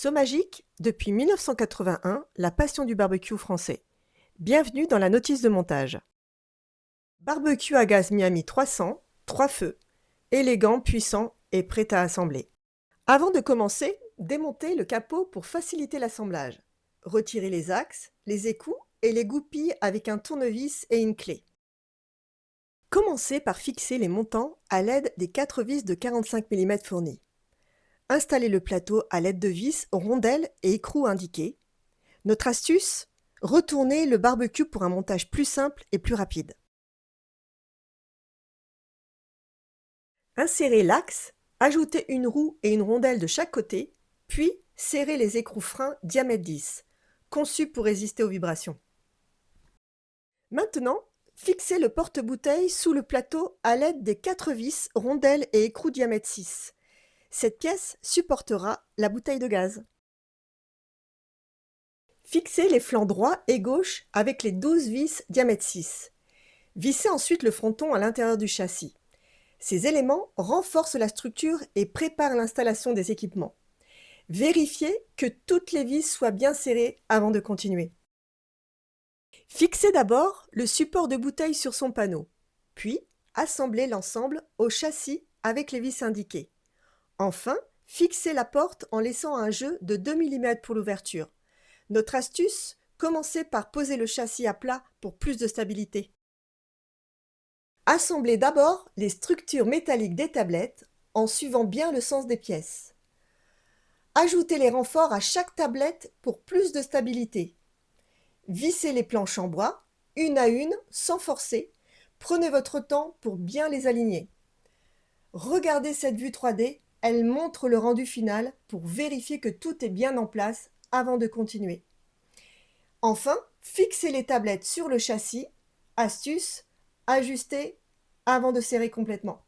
Somagic, depuis 1981, la passion du barbecue français. Bienvenue dans la notice de montage. Barbecue à gaz Miami 300, 3 feux, élégant, puissant et prêt à assembler. Avant de commencer, démontez le capot pour faciliter l'assemblage. Retirez les axes, les écous et les goupilles avec un tournevis et une clé. Commencez par fixer les montants à l'aide des 4 vis de 45 mm fournis. Installez le plateau à l'aide de vis, rondelles et écrous indiqués. Notre astuce, retournez le barbecue pour un montage plus simple et plus rapide. Insérez l'axe, ajoutez une roue et une rondelle de chaque côté, puis serrez les écrous freins diamètre 10, conçus pour résister aux vibrations. Maintenant, fixez le porte-bouteille sous le plateau à l'aide des 4 vis, rondelles et écrous diamètre 6. Cette pièce supportera la bouteille de gaz. Fixez les flancs droit et gauche avec les 12 vis diamètre 6. Vissez ensuite le fronton à l'intérieur du châssis. Ces éléments renforcent la structure et préparent l'installation des équipements. Vérifiez que toutes les vis soient bien serrées avant de continuer. Fixez d'abord le support de bouteille sur son panneau, puis assemblez l'ensemble au châssis avec les vis indiquées. Enfin, fixez la porte en laissant un jeu de 2 mm pour l'ouverture. Notre astuce, commencez par poser le châssis à plat pour plus de stabilité. Assemblez d'abord les structures métalliques des tablettes en suivant bien le sens des pièces. Ajoutez les renforts à chaque tablette pour plus de stabilité. Vissez les planches en bois, une à une, sans forcer. Prenez votre temps pour bien les aligner. Regardez cette vue 3D. Elle montre le rendu final pour vérifier que tout est bien en place avant de continuer. Enfin, fixez les tablettes sur le châssis. Astuce, ajustez avant de serrer complètement.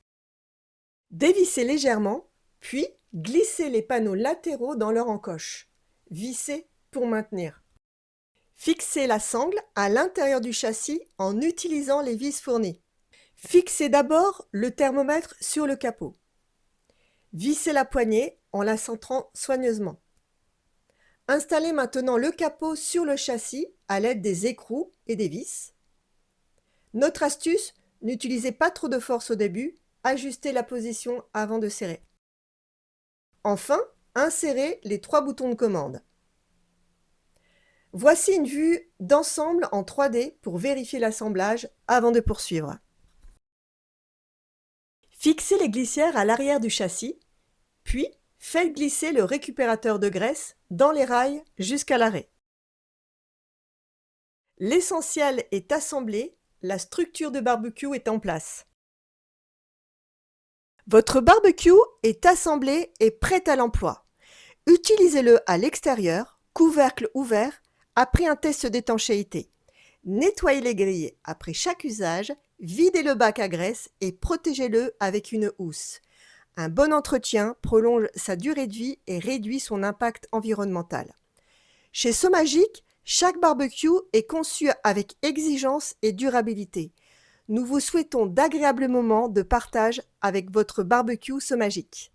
Dévissez légèrement, puis glissez les panneaux latéraux dans leur encoche. Vissez pour maintenir. Fixez la sangle à l'intérieur du châssis en utilisant les vis fournies. Fixez d'abord le thermomètre sur le capot. Vissez la poignée en la centrant soigneusement. Installez maintenant le capot sur le châssis à l'aide des écrous et des vis. Notre astuce, n'utilisez pas trop de force au début, ajustez la position avant de serrer. Enfin, insérez les 3 boutons de commande. Voici une vue d'ensemble en 3D pour vérifier l'assemblage avant de poursuivre. Fixez les glissières à l'arrière du châssis, puis faites glisser le récupérateur de graisse dans les rails jusqu'à l'arrêt. L'essentiel est assemblé, la structure de barbecue est en place. Votre barbecue est assemblé et prêt à l'emploi. Utilisez-le à l'extérieur, couvercle ouvert, après un test d'étanchéité. Nettoyez les grilles après chaque usage, videz le bac à graisse et protégez-le avec une housse. Un bon entretien prolonge sa durée de vie et réduit son impact environnemental. Chez Somagic, chaque barbecue est conçu avec exigence et durabilité. Nous vous souhaitons d'agréables moments de partage avec votre barbecue Somagic.